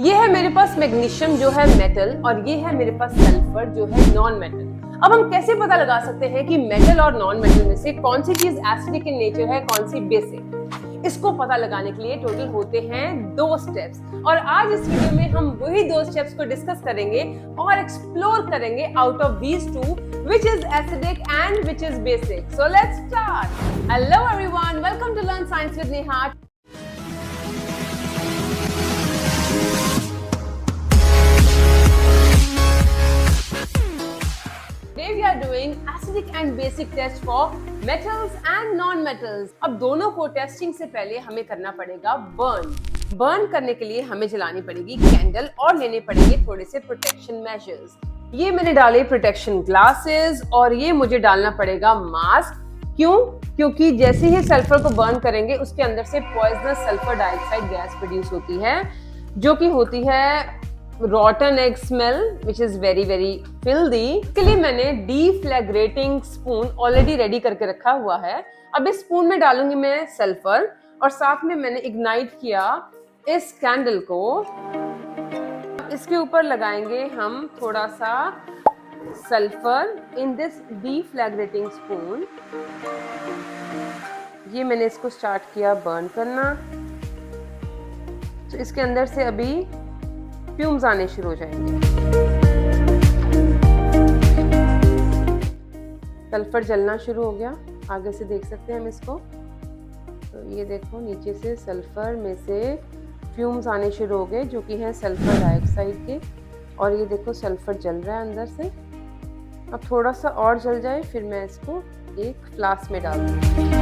ये है मेरे पास मैग्नीशियम जो है मेटल और ये है मेरे पास सल्फर जो है नॉन मेटल। अब हम कैसे पता लगा सकते हैं कि मेटल और नॉन मेटल में से कौन सी चीज एसिडिक इन नेचर है, कौन सी बेसिक? इसको पता लगाने के लिए टोटल होते हैं 2 स्टेप्स और आज इस वीडियो में हम वही 2 स्टेप्स को डिस्कस करेंगे और एक्सप्लोर करेंगे out of these two which is acidic and which is basic. So let's start. Hello everyone, welcome to Learn Science with Neha. Today we are doing acidic and basic test for metals and non-metals. अब दोनों को testing से पहले हमें करना पड़ेगा burn करने के लिए हमें जलानी पड़ेगी कैंडल और लेने पड़ेंगे थोड़े से प्रोटेक्शन मेजर्स। ये मैंने डाले प्रोटेक्शन ग्लासेस और ये मुझे डालना पड़ेगा मास्क। क्यों? क्योंकि जैसे ही सल्फर को बर्न करेंगे उसके अंदर से poisonous sulphur dioxide gas produce होती है जो कि होती है रॉटन egg smell which is very very filthy. इसके लिए मैंने डीफ्लैग्रेटिंग स्पून ऑलरेडी रेडी करके रखा हुआ है। अब इस स्पून में डालूंगी मैं सल्फर और साथ में मैंने इग्नाइट किया इस कैंडल को। इसके ऊपर लगाएंगे हम थोड़ा सा सल्फर इन दिस डीफ्लैग्रेटिंग स्पून। ये मैंने इसको स्टार्ट किया बर्न करना। तो इसके अंदर से अभी फ्यूम्स आने शुरू हो जाएंगे। सल्फर जलना शुरू हो गया, आगे से देख सकते हैं हम इसको। तो ये देखो नीचे से सल्फर में से फ्यूम्स आने शुरू हो गए जो कि हैं सल्फर डाइऑक्साइड के। और ये देखो सल्फर जल रहा है अंदर से। अब थोड़ा सा और जल जाए फिर मैं इसको एक फ्लास्क में डाल दूँगी।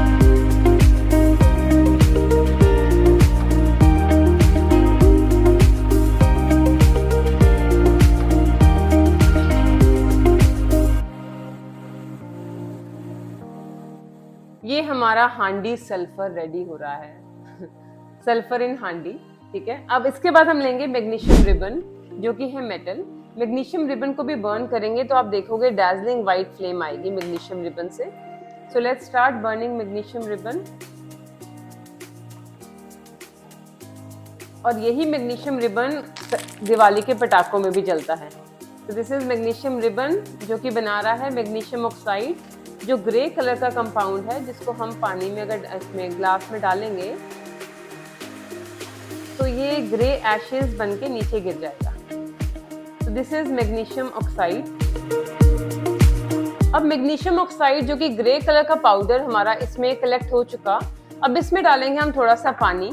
ये हमारा हांडी सल्फर रेडी हो रहा है सल्फर इन हांडी, ठीक है। अब इसके बाद हम लेंगे मैग्नीशियम रिबन जो कि है मेटल। मैग्नीशियम रिबन को भी बर्न करेंगे तो आप देखोगे डार्जलिंग व्हाइट फ्लेम आएगी मैग्नीशियम रिबन से। So let's start burning magnesium ribbon. और यही मैग्नीशियम रिबन दिवाली के पटाखों में भी जलता है। तो दिस इज मैग्नीशियम रिबन जो कि बना रहा है मैग्नीशियम ऑक्साइड जो ग्रे कलर का कंपाउंड है, जिसको हम पानी में अगर इसमें ग्लास में डालेंगे तो ये ग्रे एशेस बन के नीचे गिर जाएगा। तो दिस इज मैग्नीशियम ऑक्साइड। अब मैग्नीशियम ऑक्साइड जो कि ग्रे कलर का पाउडर हमारा इसमें कलेक्ट हो चुका। अब इसमें डालेंगे हम थोड़ा सा पानी।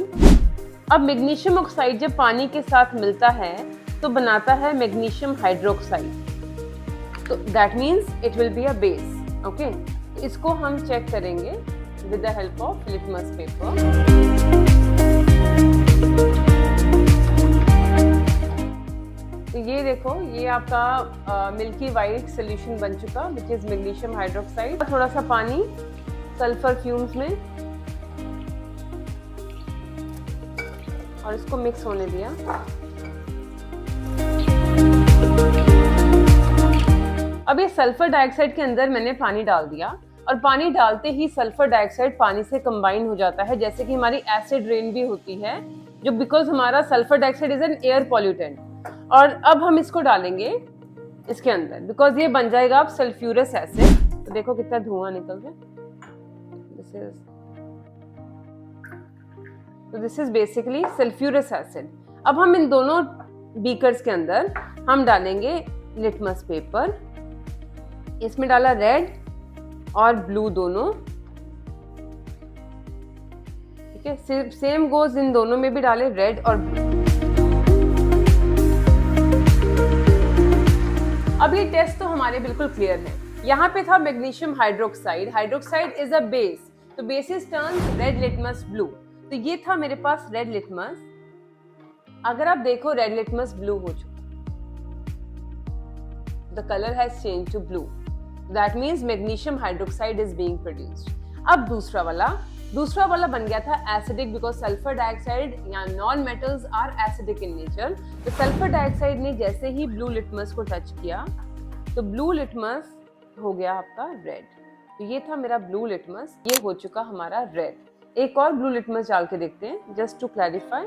अब मैग्नीशियम ऑक्साइड जब पानी के साथ मिलता है तो बनाता है मैग्नीशियम हाइड्रोक्साइड। तो that means it will be a base. Okay, इसको हम चेक करेंगे with the help of litmus paper. तो ये देखो ये आपका मिल्की वाइट सोल्यूशन बन चुका विच इज मैग्नीशियम हाइड्रोक्साइड। थोड़ा सा पानी सल्फर फ्यूम्स में और इसको मिक्स होने दिया। अब ये सल्फर डाइऑक्साइड के अंदर मैंने पानी डाल दिया और पानी डालते ही सल्फर डाइऑक्साइड पानी से कंबाइन हो जाता है, जैसे कि हमारी एसिड रेन भी होती है जो बिकॉज हमारा sulphur dioxide is an air pollutant. और अब हम इसको डालेंगे इसके अंदर बिकॉज ये बन जाएगा अब सल्फ्यूरस एसिड। तो देखो कितना धुआं निकल रहा है। This is basically sulphurous acid. अब हम इन दोनों बीकर्स के अंदर हम डालेंगे लिटमस पेपर। इसमें डाला रेड और ब्लू दोनों, ठीक है। सेम गोज इन दोनों में भी डाले रेड और ब्लू। अब ये टेस्ट तो हमारे बिल्कुल क्लियर है। यहाँ पे था magnesium hydroxide. Hydroxide is a base, तो bases turns red litmus blue. तो ये था मेरे पास रेड लिटमस। अगर आप देखो रेड लिटमस ब्लू हो चुका, the colour has change to blue. That means magnesium hydroxide is being produced. अब दूसरा वाला बन गया था एसिडिक बिकॉज सल्फर डाइऑक्साइड या non metals are acidic in nature. तो सल्फर डाइऑक्साइड ने जैसे ही ब्लू लिटमस को टच किया तो ब्लू लिटमस हो गया आपका रेड। तो ये था मेरा ब्लू लिटमस, ये हो चुका हमारा रेड। एक और ब्लू लिटमस डाल के देखते हैं जस्ट टू क्लैरिफाई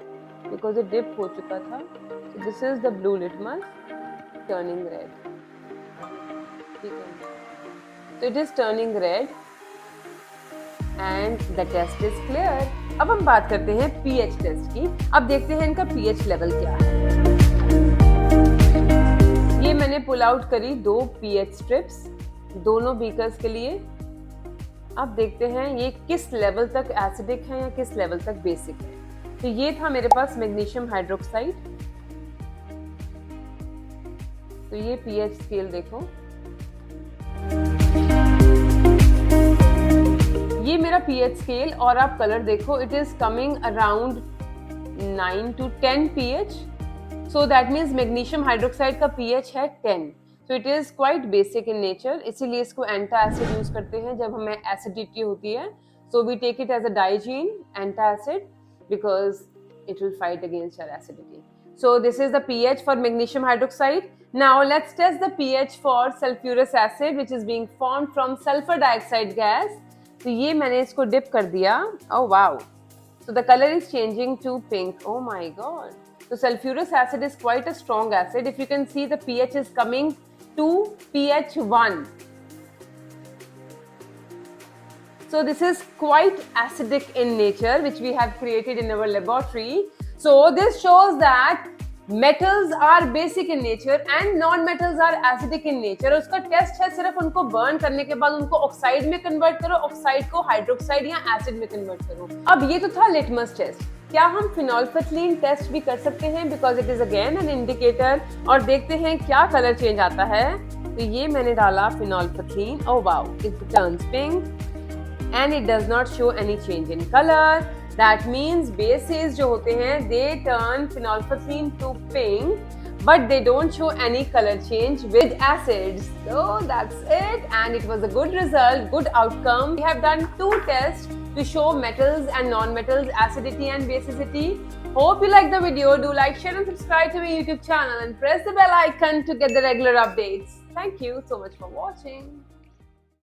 बिकॉज ये डिप हो चुका था। This is the blue litmus turning red. ठीक है, so it is turning red and the test is clear. अब हम बात करते हैं pH टेस्ट की. अब देखते हैं इनका pH लेवल क्या है. ये मैंने पुल आउट करी 2 pH स्ट्रिप्स दोनों बीकर्स के लिए. अब देखते हैं ये किस लेवल तक एसिडिक है या किस लेवल तक बेसिक है. तो ये था मेरे पास मैग्नीशियम हाइड्रोक्साइड. तो ये pH स्केल देखो, ये मेरा pH स्केल और आप कलर देखो. It is coming around 9 to 10 pH. So that means magnesium hydroxide का pH है 10. So it is quite basic in nature. इसीलिए इसको एंटा एसिड यूज करते हैं जब हमें एसिडिटी होती है. So we take it as a Digene antacid because it will fight against our acidity. So this is the pH for magnesium hydroxide. Now let's test the pH for sulfurous acid which is being formed from sulfur dioxide gas. तो ये मैंने इसको dip कर दिया. Oh wow! So the color is changing to pink. Oh my god! So sulfurous acid is quite a strong acid. If you can see, the pH is coming to pH 1. So this is quite acidic in nature, which we have created in our laboratory. So this shows that metals are basic in nature and non-metals are acidic in nature. उसका test है सिर्फ उनको burn करने के बाद उनको oxide में convert करो, ऑक्साइड को हाइड्रोक्साइड या एसिड में कन्वर्ट करो. अब ये तो था लिटमस टेस्ट. क्या हम फिनोल्फथलीन टेस्ट भी कर सकते हैं because it is again an indicator. और देखते हैं क्या कलर चेंज आता है. तो ये मैंने डाला phenolphthalein. Oh wow, it turns pink and it does not show any change in color. That means bases जो होते हैं they turn phenolphthalein to pink but they don't show any color change with acids. So that's it, and it was a good result, good outcome. We have done 2 tests to show metals and non-metals acidity and basicity. Hope you like the video. Do like, share and subscribe to my YouTube channel and press the bell icon to get the regular updates. Thank you so much for watching.